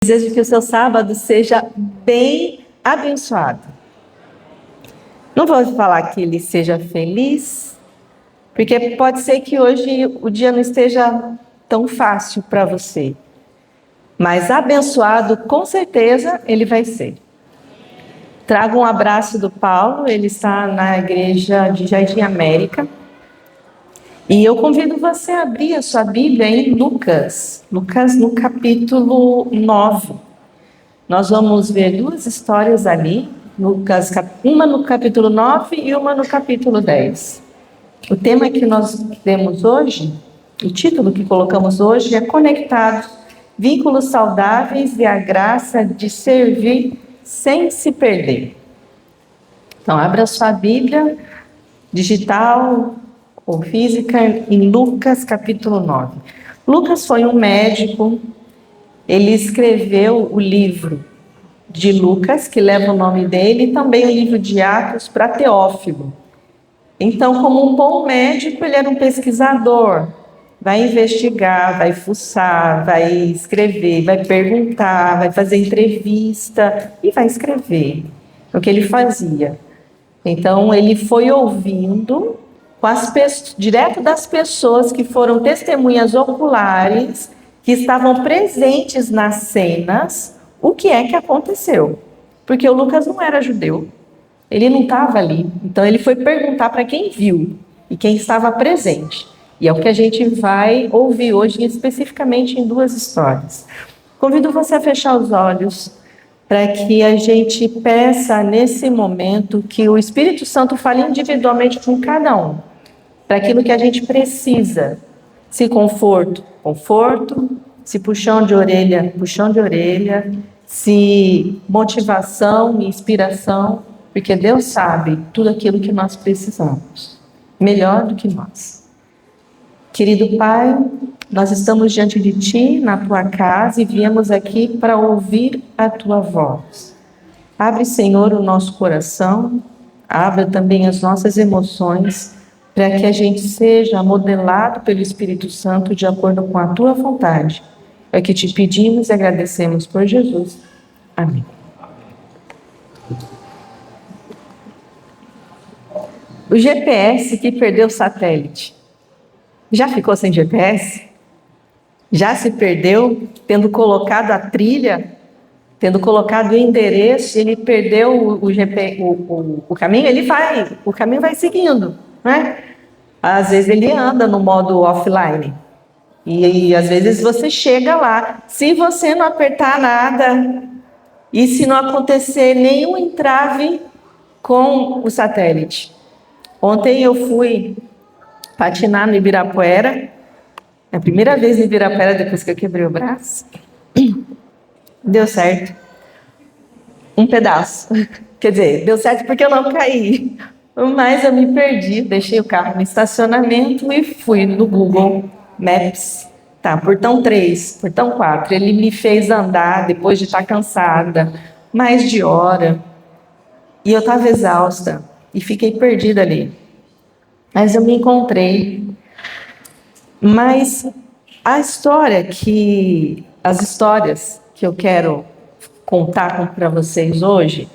Desejo que o seu sábado seja bem abençoado. Não vou falar que ele seja feliz, porque pode ser que hoje o dia não esteja tão fácil para você. Mas abençoado, com certeza, ele vai ser. Trago um abraço do Paulo, ele está na igreja de Jardim América. E eu convido você a abrir a sua Bíblia em Lucas no capítulo 9. Nós vamos ver duas histórias ali, uma no capítulo 9 e uma no capítulo 10. O tema que nós temos hoje, o título que colocamos hoje é Conectados, Vínculos Saudáveis e a Graça de Servir Sem Se Perder. Então, abra sua Bíblia, digital ou física, em Lucas capítulo 9. Lucas foi um médico. Ele escreveu o livro de Lucas, que leva o nome dele, e também o livro de Atos para Teófilo. Então, como um bom médico, ele era um pesquisador. Vai investigar, vai fuçar, vai escrever, vai perguntar, vai fazer entrevista e vai escrever. É o que ele fazia. Então, ele foi ouvindo direto das pessoas que foram testemunhas oculares, que estavam presentes nas cenas, o que é que aconteceu. Porque o Lucas não era judeu, ele não estava ali. Então ele foi perguntar para quem viu e quem estava presente. E é o que a gente vai ouvir hoje, especificamente em duas histórias. Convido você a fechar os olhos para que a gente peça nesse momento que o Espírito Santo fale individualmente com cada um, para aquilo que a gente precisa. Se conforto, se puxão de orelha, se motivação e inspiração, porque Deus sabe tudo aquilo que nós precisamos, melhor do que nós. Querido Pai, nós estamos diante de Ti, na Tua casa, e viemos aqui para ouvir a Tua voz. Abre, Senhor, o nosso coração, abra também as nossas emoções, para que a gente seja modelado pelo Espírito Santo de acordo com a Tua vontade. É que te pedimos e agradecemos por Jesus. Amém. O GPS que perdeu o satélite. Já ficou sem GPS? Já se perdeu, tendo colocado a trilha, tendo colocado o endereço, ele perdeu o caminho, o caminho vai seguindo, né? Às vezes ele anda no modo offline. E às vezes você chega lá. Se você não apertar nada e se não acontecer nenhum entrave com o satélite. Ontem eu fui patinar no Ibirapuera. É a primeira vez no Ibirapuera depois que eu quebrei o braço. Deu certo. Um pedaço. Quer dizer, deu certo porque eu não caí. Mas eu me perdi, deixei o carro no estacionamento e fui no Google Maps. Tá, portão 3, portão 4. Ele me fez andar depois de estar cansada, mais de hora. E eu estava exausta e fiquei perdida ali. Mas eu me encontrei. Mas as histórias que eu quero contar para vocês hoje,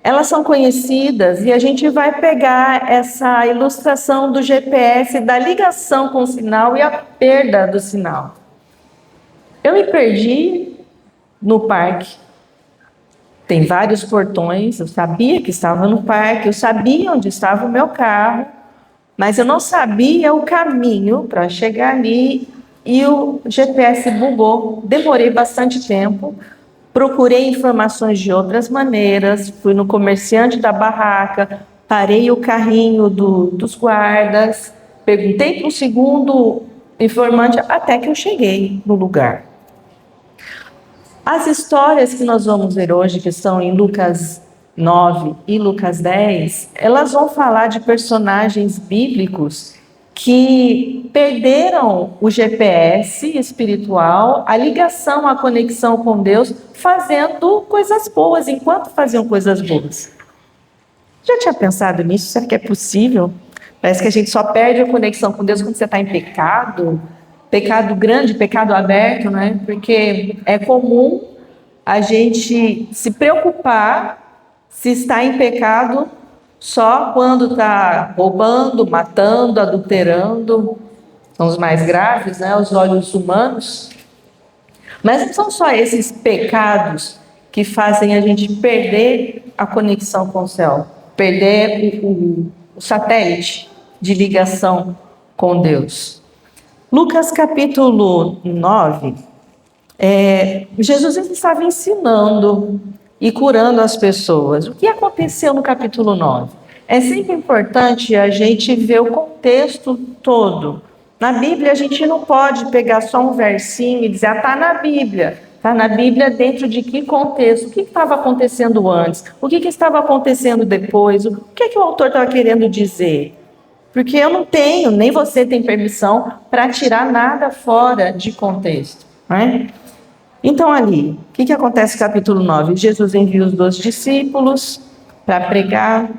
elas são conhecidas e a gente vai pegar essa ilustração do GPS, da ligação com o sinal e a perda do sinal. Eu me perdi no parque. Tem vários portões, eu sabia que estava no parque, eu sabia onde estava o meu carro, mas eu não sabia o caminho para chegar ali e o GPS bugou. Demorei bastante tempo. Procurei informações de outras maneiras, fui no comerciante da barraca, parei o carrinho dos guardas, perguntei para o segundo informante até que eu cheguei no lugar. As histórias que nós vamos ver hoje, que estão em Lucas 9 e Lucas 10, elas vão falar de personagens bíblicos que perderam o GPS espiritual, a ligação, a conexão com Deus, fazendo coisas boas, enquanto faziam coisas boas. Já tinha pensado nisso? Será que é possível? Parece que a gente só perde a conexão com Deus quando você está em pecado grande, pecado aberto, né? Porque é comum a gente se preocupar se está em pecado só quando está roubando, matando, adulterando, são os mais graves, né, aos olhos humanos. Mas não são só esses pecados que fazem a gente perder a conexão com o céu, perder o satélite de ligação com Deus. Lucas capítulo 9, Jesus estava ensinando e curando as pessoas. O que aconteceu no capítulo 9? É sempre importante a gente ver o contexto todo. Na Bíblia, a gente não pode pegar só um versinho e dizer, está na Bíblia. Está na Bíblia dentro de que contexto? O que estava acontecendo antes? O que estava acontecendo depois? O que o autor estava querendo dizer? Porque eu não tenho, nem você tem permissão para tirar nada fora de contexto. Né? Então, ali, o que acontece no capítulo 9? Jesus envia os 12 discípulos para pregar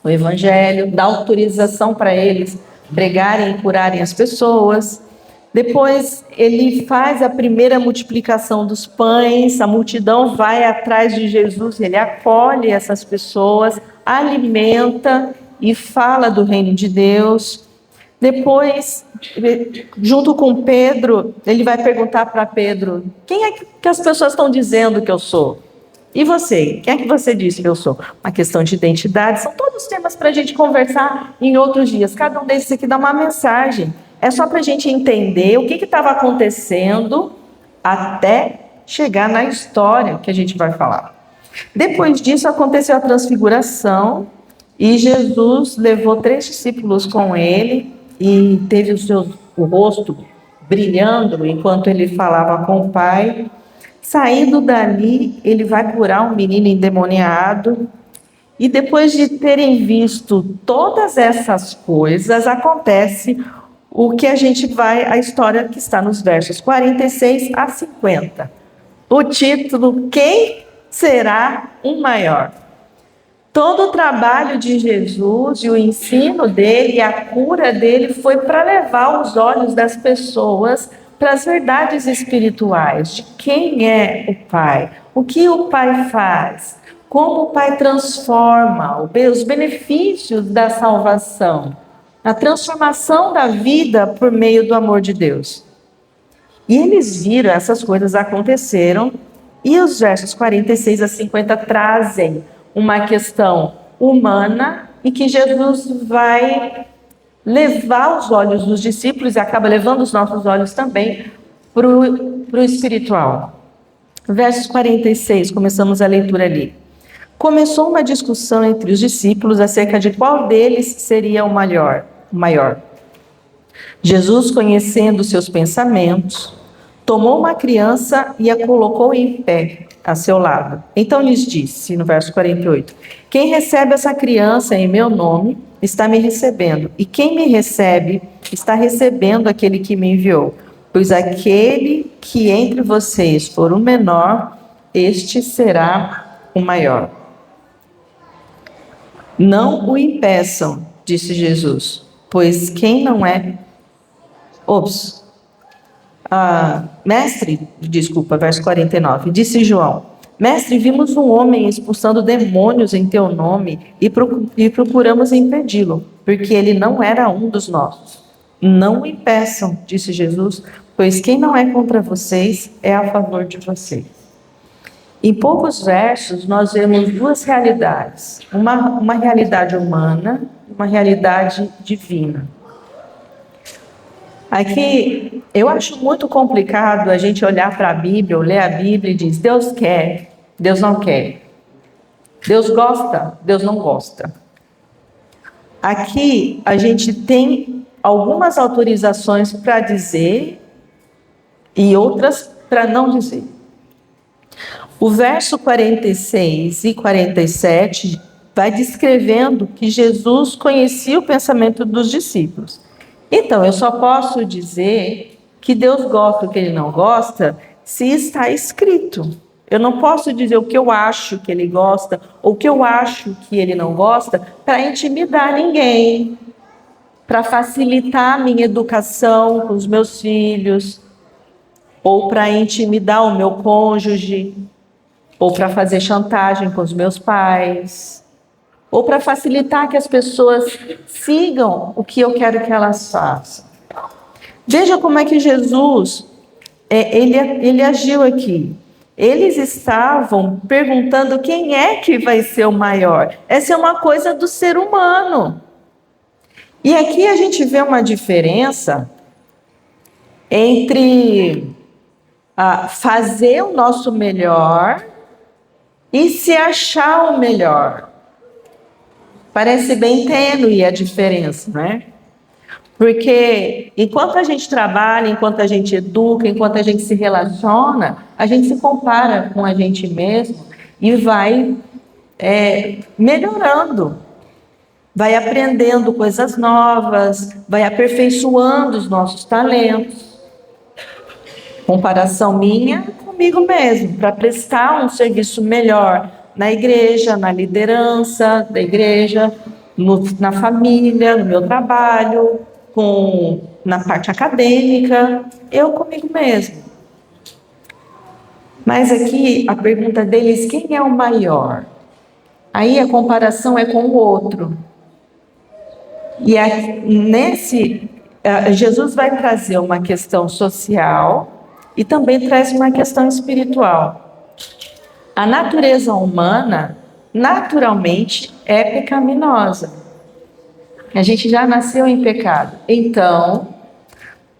o Evangelho, dá autorização para eles pregarem e curarem as pessoas. Depois, ele faz a primeira multiplicação dos pães, a multidão vai atrás de Jesus, ele acolhe essas pessoas, alimenta e fala do reino de Deus. Depois, junto com Pedro, ele vai perguntar para Pedro, quem é que as pessoas estão dizendo que eu sou? E você? Quem é que você disse que eu sou? Uma questão de identidade, são todos temas para a gente conversar em outros dias. Cada um desses aqui dá uma mensagem. É só para a gente entender o que estava acontecendo até chegar na história que a gente vai falar. Depois disso, aconteceu a transfiguração e Jesus levou 3 discípulos com ele e teve o rosto brilhando enquanto ele falava com o Pai. Saindo dali, ele vai curar um menino endemoniado. E depois de terem visto todas essas coisas, acontece o que a história que está nos versos 46 a 50. O título, Quem será o maior? Todo o trabalho de Jesus e o ensino dele e a cura dele foi para levar os olhos das pessoas para as verdades espirituais, de quem é o Pai, o que o Pai faz, como o Pai transforma, os benefícios da salvação, a transformação da vida por meio do amor de Deus. E eles viram essas coisas aconteceram, e os versos 46 a 50 trazem uma questão humana e que Jesus vai levar os olhos dos discípulos e acaba levando os nossos olhos também para o espiritual. Versos 46, começamos a leitura ali. Começou uma discussão entre os discípulos acerca de qual deles seria o maior. Jesus, conhecendo seus pensamentos, tomou uma criança e a colocou em pé a seu lado. Então lhes disse, no verso 48, quem recebe essa criança em meu nome, está me recebendo, e quem me recebe, está recebendo aquele que me enviou. Pois aquele que entre vocês for o menor, este será o maior. Não o impeçam, disse Jesus, pois quem não é... verso 49, disse João, mestre, vimos um homem expulsando demônios em teu nome e procuramos impedi-lo, porque ele não era um dos nossos. Não o impeçam, disse Jesus, pois quem não é contra vocês é a favor de vocês. Em poucos versos nós vemos 2 realidades, uma realidade humana e uma realidade divina. Aqui, eu acho muito complicado a gente olhar para a Bíblia, ou ler a Bíblia e dizer, Deus quer, Deus não quer. Deus gosta, Deus não gosta. Aqui, a gente tem algumas autorizações para dizer e outras para não dizer. O verso 46 e 47 vai descrevendo que Jesus conhecia o pensamento dos discípulos. Então, eu só posso dizer que Deus gosta ou que Ele não gosta se está escrito. Eu não posso dizer o que eu acho que Ele gosta ou o que eu acho que Ele não gosta para intimidar ninguém, para facilitar a minha educação com os meus filhos ou para intimidar o meu cônjuge. ou para fazer chantagem com os meus pais, ou para facilitar que as pessoas sigam o que eu quero que elas façam. Veja como é que Jesus, ele agiu aqui. Eles estavam perguntando quem é que vai ser o maior. Essa é uma coisa do ser humano. E aqui a gente vê uma diferença entre fazer o nosso melhor e se achar o melhor. Parece bem tênue a diferença, né? Porque enquanto a gente trabalha, enquanto a gente educa, enquanto a gente se relaciona, a gente se compara com a gente mesmo e vai melhorando, vai aprendendo coisas novas, vai aperfeiçoando os nossos talentos. Comparação minha comigo mesmo, para prestar um serviço melhor na igreja, na liderança da igreja, na família, no meu trabalho, na parte acadêmica, eu comigo mesmo. Mas aqui a pergunta deles, quem é o maior? Aí a comparação é com o outro. E Jesus vai trazer uma questão social e também traz uma questão espiritual. A natureza humana, naturalmente, é pecaminosa. A gente já nasceu em pecado. Então,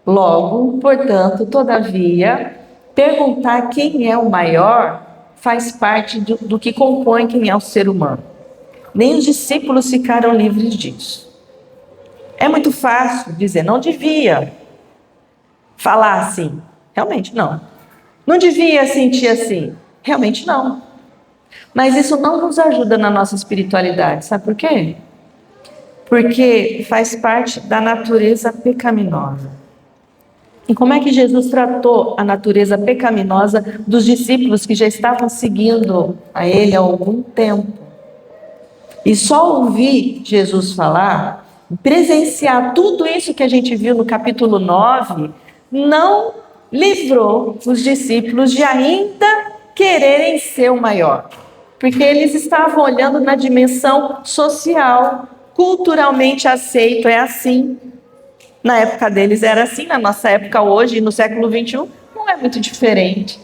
logo, portanto, todavia, perguntar quem é o maior faz parte do que compõe quem é o ser humano. Nem os discípulos ficaram livres disso. É muito fácil dizer, não devia falar assim. Realmente não. Não devia sentir assim. Realmente não. Mas isso não nos ajuda na nossa espiritualidade. Sabe por quê? Porque faz parte da natureza pecaminosa. E como é que Jesus tratou a natureza pecaminosa dos discípulos que já estavam seguindo a ele há algum tempo? E só ouvir Jesus falar, presenciar tudo isso que a gente viu no capítulo 9, não livrou os discípulos de ainda quererem ser o maior. Porque eles estavam olhando na dimensão social, culturalmente aceito, é assim. Na época deles era assim, na nossa época hoje, no século 21, não é muito diferente.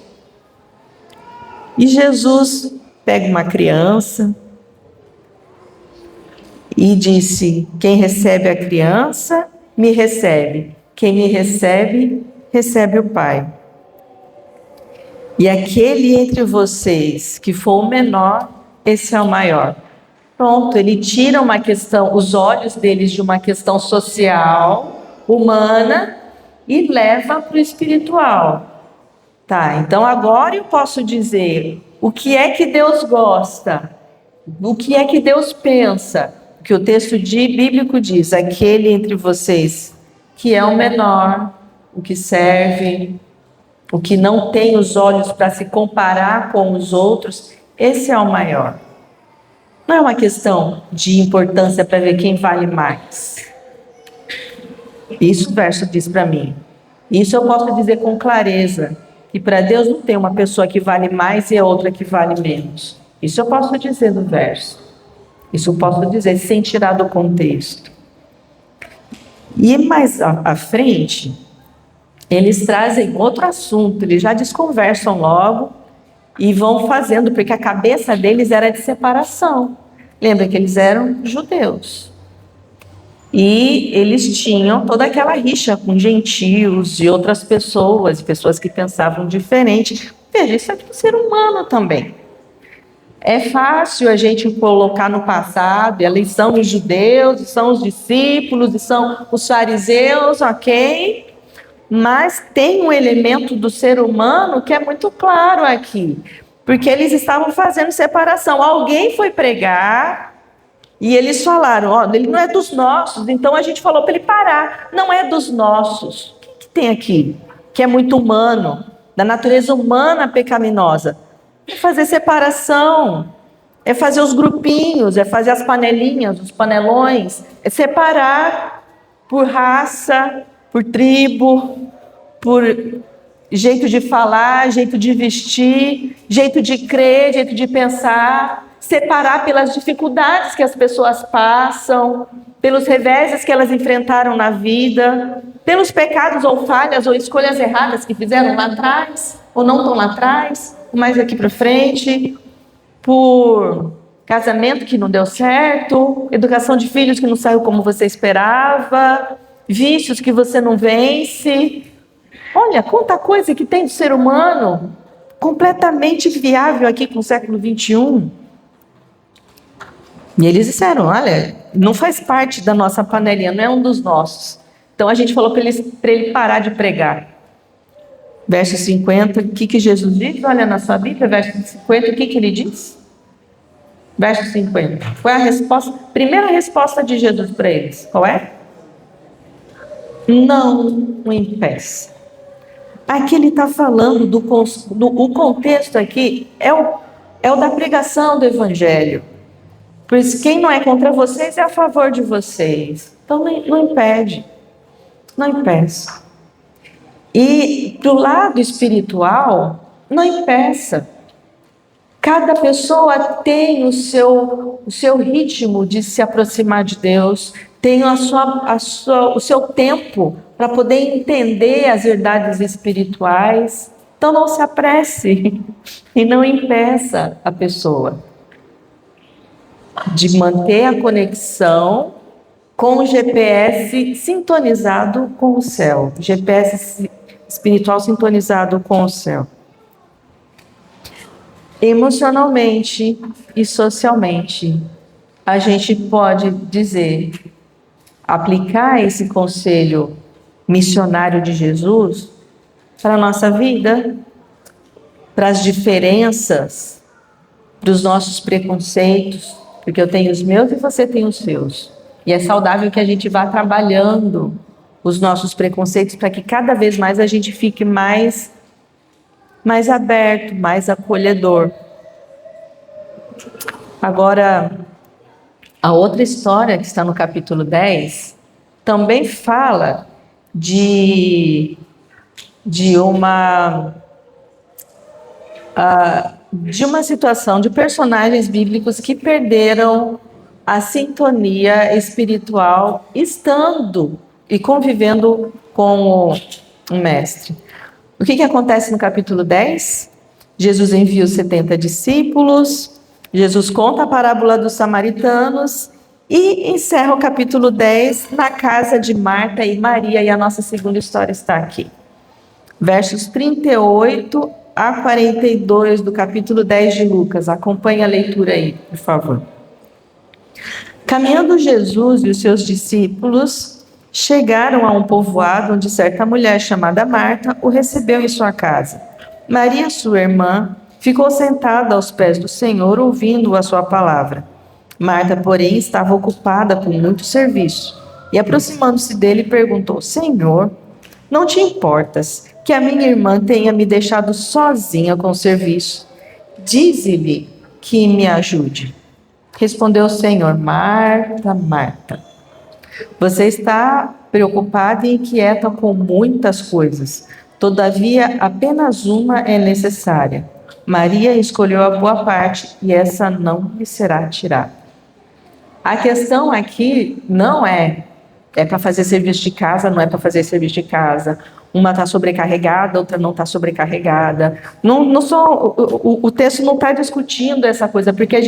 E Jesus pega uma criança e disse, quem recebe a criança, me recebe. Quem me recebe, recebe o Pai. E aquele entre vocês que for o menor, esse é o maior. Pronto, ele tira uma questão, os olhos deles de uma questão social, humana, e leva para o espiritual. Tá, então agora eu posso dizer o que é que Deus gosta, o que é que Deus pensa. O que o texto bíblico diz, aquele entre vocês que é o menor, o que serve, o que não tem os olhos para se comparar com os outros, esse é o maior. Não é uma questão de importância para ver quem vale mais. Isso o verso diz para mim. Isso eu posso dizer com clareza, que para Deus não tem uma pessoa que vale mais e outra que vale menos. Isso eu posso dizer no verso. Isso eu posso dizer sem tirar do contexto. E mais à frente, eles trazem outro assunto, eles já desconversam logo e vão fazendo, porque a cabeça deles era de separação. Lembra que eles eram judeus. E eles tinham toda aquela rixa com gentios e outras pessoas que pensavam diferente. Veja, isso é do ser humano também. É fácil a gente colocar no passado, eles são os judeus, e são os discípulos, e são os fariseus, ok? Mas tem um elemento do ser humano que é muito claro aqui, porque eles estavam fazendo separação. Alguém foi pregar e eles falaram, ó, ele não é dos nossos, então a gente falou para ele parar. Não é dos nossos. O que tem aqui? Que é muito humano, da natureza humana pecaminosa. É fazer separação, é fazer os grupinhos, é fazer as panelinhas, os panelões, é separar por raça, por tribo, por jeito de falar, jeito de vestir, jeito de crer, jeito de pensar, separar pelas dificuldades que as pessoas passam, pelos reveses que elas enfrentaram na vida, pelos pecados ou falhas ou escolhas erradas que fizeram lá atrás, ou não estão lá atrás, ou mais aqui para frente, por casamento que não deu certo, educação de filhos que não saiu como você esperava, vícios que você não vence. Olha, quanta coisa que tem do ser humano, completamente viável aqui com o século XXI. E eles disseram, olha, não faz parte da nossa panelinha, não é um dos nossos. Então a gente falou para ele parar de pregar. Verso 50, o que Jesus diz? Olha na sua Bíblia, verso 50, o que ele diz? Verso 50. Foi a resposta, primeira resposta de Jesus para eles. Qual é? Não o impeça. Aqui ele está falando o contexto aqui é o da pregação do Evangelho. Por isso, quem não é contra vocês é a favor de vocês. Então não impede. Não impeça. E do lado espiritual, não impeça. Cada pessoa tem o seu ritmo de se aproximar de Deus, tem o seu tempo para poder entender as verdades espirituais. Então não se apresse e não impeça a pessoa de manter a conexão com o GPS sintonizado com o céu, GPS espiritual sintonizado com o céu. Emocionalmente e socialmente, a gente pode dizer, aplicar esse conselho missionário de Jesus para a nossa vida, para as diferenças, para os nossos preconceitos, porque eu tenho os meus e você tem os seus. E é saudável que a gente vá trabalhando os nossos preconceitos para que cada vez mais a gente fique mais aberto, mais acolhedor. Agora, a outra história que está no capítulo 10 também fala de uma situação de personagens bíblicos que perderam a sintonia espiritual estando e convivendo com o mestre. O que acontece no capítulo 10? Jesus envia os 70 discípulos, Jesus conta a parábola dos samaritanos e encerra o capítulo 10 na casa de Marta e Maria, e a nossa segunda história está aqui. Versos 38 a 42 do capítulo 10 de Lucas. Acompanhe a leitura aí, por favor. Caminhando Jesus e os seus discípulos chegaram a um povoado onde certa mulher chamada Marta o recebeu em sua casa. Maria, sua irmã, ficou sentada aos pés do Senhor, ouvindo a sua palavra. Marta, porém, estava ocupada com muito serviço. E, aproximando-se dele, perguntou: Senhor, não te importas que a minha irmã tenha me deixado sozinha com o serviço? Dize-lhe que me ajude. Respondeu o Senhor: Marta, Marta, você está preocupada e inquieta com muitas coisas. Todavia, apenas uma é necessária. Maria escolheu a boa parte e essa não lhe será tirada. A questão aqui não é para fazer serviço de casa, não é para fazer serviço de casa. Uma está sobrecarregada, outra não está sobrecarregada. O texto não está discutindo essa coisa, porque a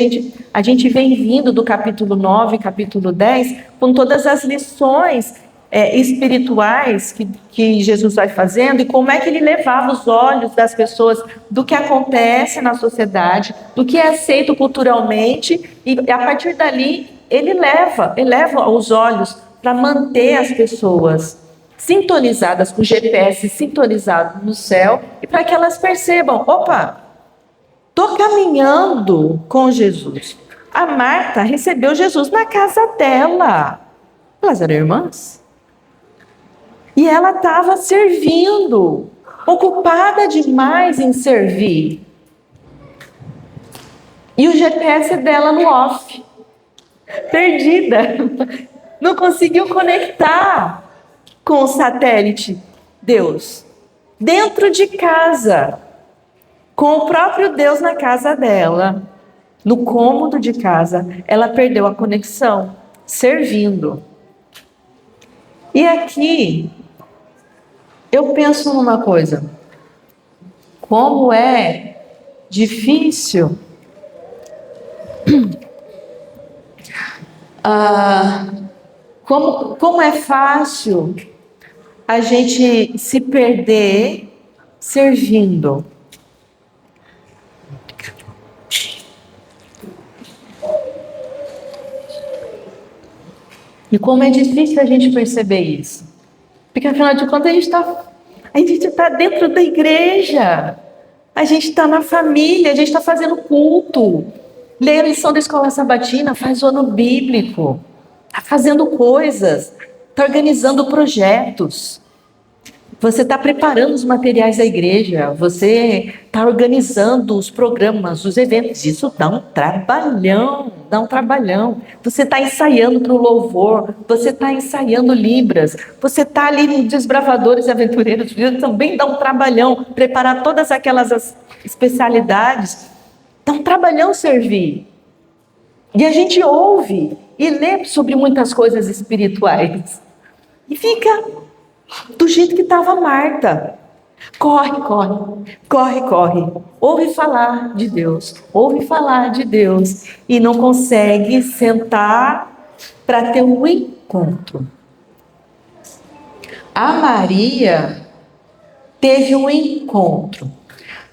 gente vem vindo do capítulo 9, capítulo 10, com todas as lições espirituais que Jesus vai fazendo e como é que ele levava os olhos das pessoas do que acontece na sociedade, do que é aceito culturalmente, e a partir dali ele leva os olhos para manter as pessoas sintonizadas com o GPS, sintonizado no céu, e para que elas percebam: opa, estou caminhando com Jesus. A Marta recebeu Jesus na casa dela. Elas eram irmãs. E ela estava servindo, ocupada demais em servir. E o GPS dela no off, perdida, não conseguiu conectar com o satélite Deus. dentro de casa, com o próprio Deus na casa dela, no cômodo de casa, ela perdeu a conexão, servindo. E aqui, eu penso numa coisa, como é difícil como é fácil a gente se perder servindo. E como é difícil a gente perceber isso. Porque, afinal de contas, a gente está dentro da igreja. A gente está na família, a gente está fazendo culto. Lê a lição da escola sabatina, faz o ano bíblico. Está fazendo coisas, está organizando projetos. Você está preparando os materiais da igreja, você está organizando os programas, os eventos. Isso dá um trabalhão, dá um trabalhão. Você está ensaiando para o louvor, você está ensaiando Libras, você está ali no Desbravadores e Aventureiros, também dá um trabalhão, preparar todas aquelas especialidades. Dá um trabalhão servir. E a gente ouve e lê sobre muitas coisas espirituais. E fica do jeito que estava Marta. Corre, corre, corre, corre. Ouve falar de Deus, ouve falar de Deus. E não consegue sentar para ter um encontro. A Maria teve um encontro.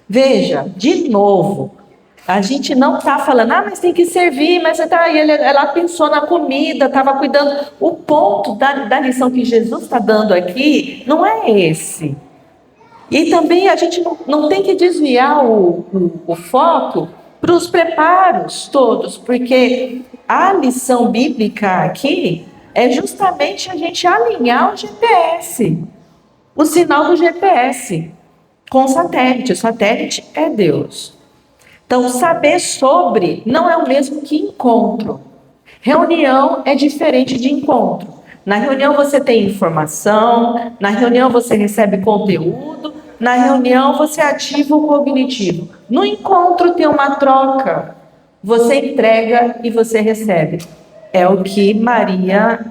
Veja, de novo, a gente não está falando, mas tem que servir, mas ela pensou na comida, estava cuidando. O ponto da lição que Jesus está dando aqui não é esse. E também a gente não tem que desviar o foco para os preparos todos, porque a lição bíblica aqui é justamente a gente alinhar o GPS, o sinal do GPS com o satélite. O satélite é Deus. Então, saber sobre não é o mesmo que encontro. Reunião é diferente de encontro. Na reunião você tem informação, na reunião você recebe conteúdo, na reunião você ativa o cognitivo. No encontro tem uma troca. Você entrega e você recebe. É o que Maria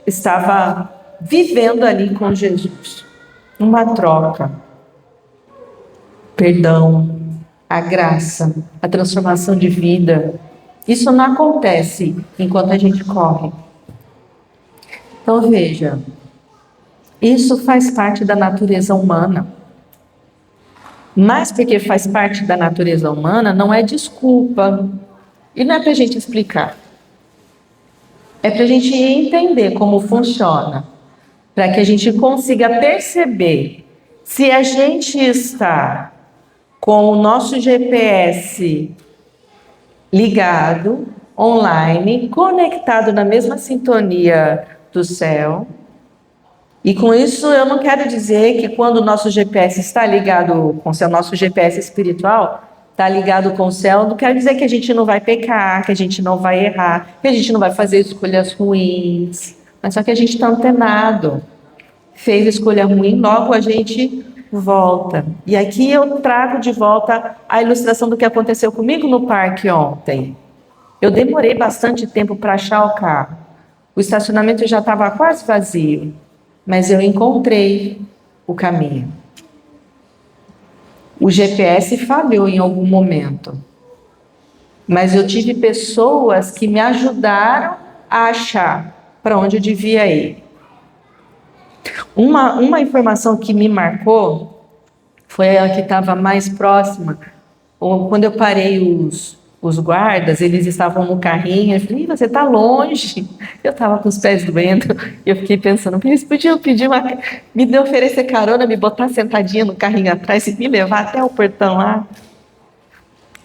estava vivendo ali com Jesus. Uma troca. Perdão. A graça, a transformação de vida. Isso não acontece enquanto a gente corre. Então veja, isso faz parte da natureza humana. Mas porque faz parte da natureza humana, não é desculpa. E não é para a gente explicar. É para a gente entender como funciona. Para que a gente consiga perceber se a gente está com o nosso GPS ligado, online, conectado na mesma sintonia do céu. E com isso eu não quero dizer que quando o nosso GPS está ligado com o céu, nosso GPS espiritual está ligado com o céu, não quer dizer que a gente não vai pecar, que a gente não vai errar, que a gente não vai fazer escolhas ruins. Mas só que a gente está antenado. Fez escolha ruim, logo a gente volta. E aqui eu trago de volta a ilustração do que aconteceu comigo no parque ontem. Eu demorei bastante tempo para achar o carro. O estacionamento já estava quase vazio, mas eu encontrei o caminho. O GPS falhou em algum momento, mas eu tive pessoas que me ajudaram a achar para onde eu devia ir. Uma informação que me marcou foi a que estava mais próxima. Quando eu parei os guardas, eles estavam no carrinho. Eu falei, você está longe. Eu estava com os pés doendo. Eu fiquei pensando, eles podiam pedir me oferecer carona, me botar sentadinha no carrinho atrás e me levar até o portão lá.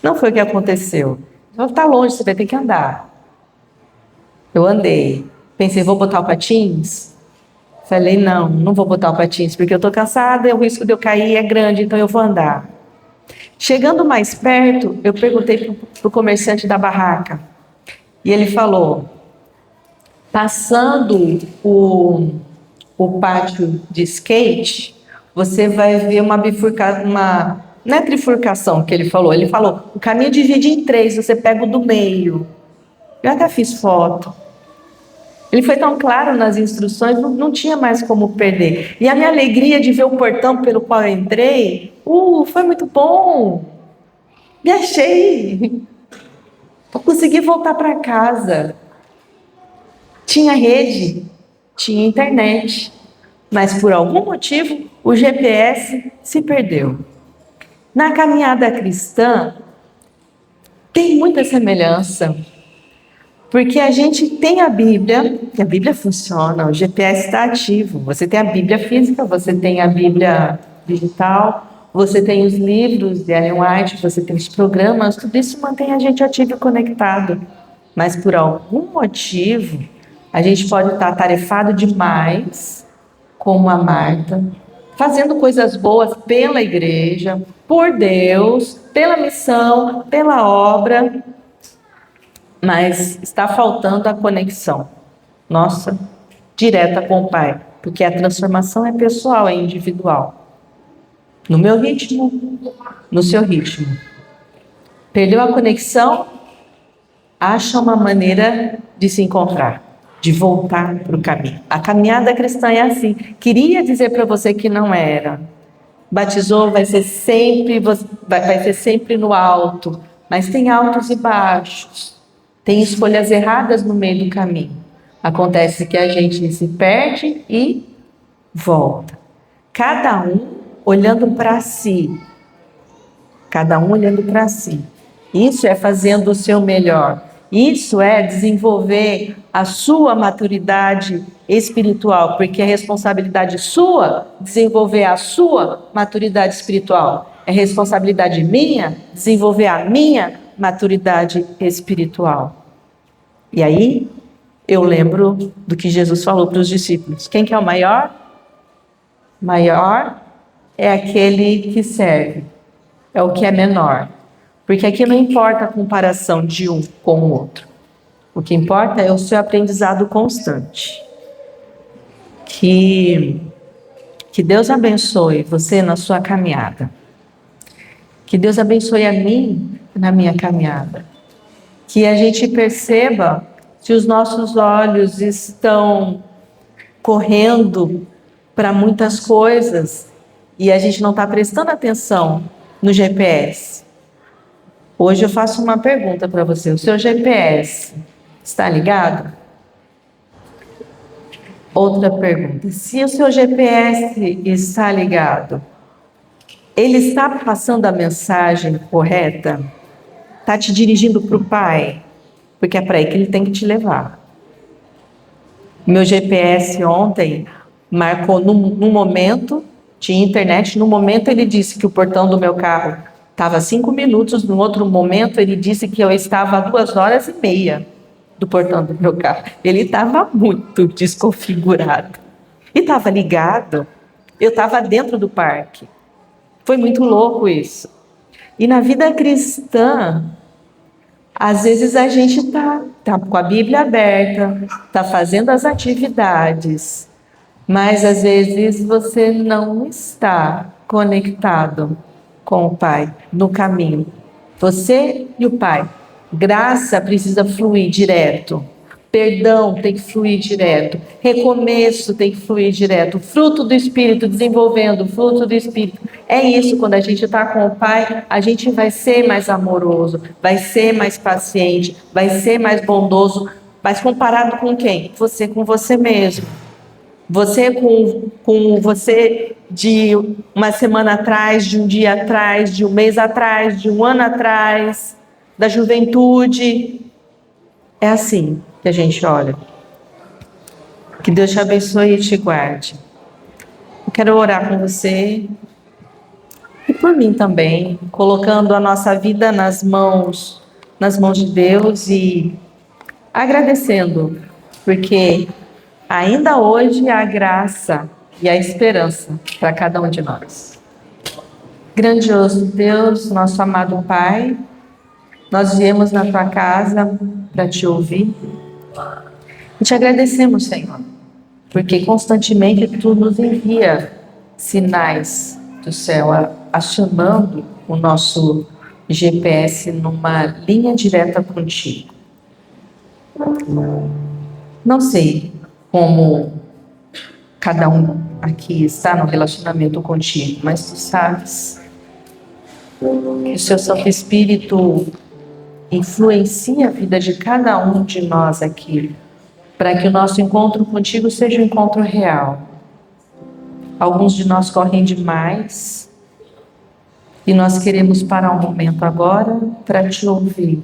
Não foi o que aconteceu. Está longe, você vai ter que andar. Eu andei. Pensei, vou botar o patins? Falei, não vou botar o patins, porque eu estou cansada, o risco de eu cair é grande, então eu vou andar. Chegando mais perto, eu perguntei para o comerciante da barraca. E ele falou, passando o pátio de skate, você vai ver uma bifurcação, não é trifurcação que ele falou o caminho divide em três, você pega o do meio. Eu até fiz foto. Ele foi tão claro nas instruções, não tinha mais como perder. E a minha alegria de ver o portão pelo qual eu entrei, foi muito bom. Me achei. Eu consegui voltar para casa. Tinha rede, tinha internet, mas por algum motivo o GPS se perdeu. Na caminhada cristã, tem muita semelhança. Porque a gente tem a Bíblia, que a Bíblia funciona, o GPS está ativo. Você tem a Bíblia física, você tem a Bíblia digital, você tem os livros de Ellen White, você tem os programas, tudo isso mantém a gente ativo e conectado. Mas por algum motivo, a gente pode estar atarefado demais, como a Marta, fazendo coisas boas pela igreja, por Deus, pela missão, pela obra, mas está faltando a conexão nossa direta com o Pai, porque a transformação é pessoal, é individual. No meu ritmo, no seu ritmo. Perdeu a conexão? Acha uma maneira de se encontrar, de voltar para o caminho. A caminhada cristã é assim. Queria dizer para você que não era. Batizou vai ser sempre no alto, mas tem altos e baixos. Tem escolhas erradas no meio do caminho. Acontece que a gente se perde e volta. Cada um olhando para si. Cada um olhando para si. Isso é fazendo o seu melhor. Isso é desenvolver a sua maturidade espiritual, porque é responsabilidade sua desenvolver a sua maturidade espiritual. É responsabilidade minha desenvolver a minha maturidade espiritual. E aí, eu lembro do que Jesus falou para os discípulos. Quem que é o maior? Maior é aquele que serve. É o que é menor. Porque aqui não importa a comparação de um com o outro. O que importa é o seu aprendizado constante. Que Deus abençoe você na sua caminhada. Que Deus abençoe a mim na minha caminhada. Que a gente perceba se os nossos olhos estão correndo para muitas coisas e a gente não está prestando atenção no GPS. Hoje eu faço uma pergunta para você. O seu GPS está ligado? Outra pergunta. Se o seu GPS está ligado, ele está passando a mensagem correta? Está te dirigindo para o Pai? Porque é para aí que ele tem que te levar. Meu GPS ontem marcou num momento, tinha internet, no momento ele disse que o portão do meu carro estava a 5 minutos, no outro momento ele disse que eu estava a 2h30 do portão do meu carro. Ele estava muito desconfigurado. E estava ligado, eu estava dentro do parque. Foi muito louco isso. E na vida cristã, às vezes a gente está com a Bíblia aberta, está fazendo as atividades, mas às vezes você não está conectado com o Pai no caminho. Você e o Pai. Graça precisa fluir direto. Perdão tem que fluir direto. Recomeço tem que fluir direto. Fruto do Espírito, desenvolvendo o fruto do Espírito. É isso, quando a gente está com o Pai, a gente vai ser mais amoroso, vai ser mais paciente, vai ser mais bondoso. Mas comparado com quem? Você com você mesmo. Você com você de uma semana atrás, de um dia atrás, de um mês atrás, de um ano atrás, da juventude. É assim que a gente olha. Que Deus te abençoe e te guarde. Eu quero orar com você e por mim também, colocando a nossa vida nas mãos de Deus e agradecendo, porque ainda hoje há graça e a esperança para cada um de nós. Grandioso Deus, nosso amado Pai, nós viemos na tua casa para te ouvir e te agradecemos, Senhor, porque constantemente tu nos envia sinais do céu acionando o nosso GPS numa linha direta contigo. Não sei como cada um aqui está no relacionamento contigo, mas tu sabes que o seu Santo Espírito influencia a vida de cada um de nós aqui, para que o nosso encontro contigo seja um encontro real. Alguns de nós correm demais e nós queremos parar um momento agora para te ouvir.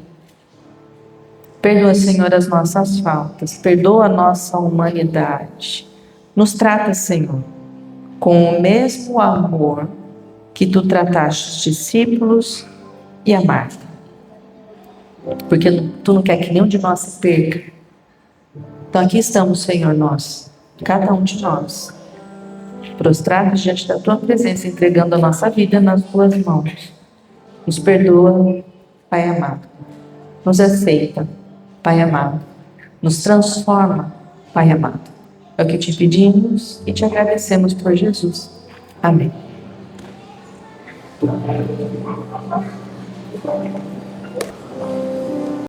Perdoa, Senhor, as nossas faltas, perdoa a nossa humanidade. Nos trata, Senhor, com o mesmo amor que tu trataste os discípulos e a Marta. Porque tu não quer que nenhum de nós se perca. Então aqui estamos, Senhor, nós, cada um de nós, prostrados diante da tua presença, entregando a nossa vida nas tuas mãos. Nos perdoa, Pai amado. Nos aceita, Pai amado. Nos transforma, Pai amado. É o que te pedimos e te agradecemos por Jesus. Amém.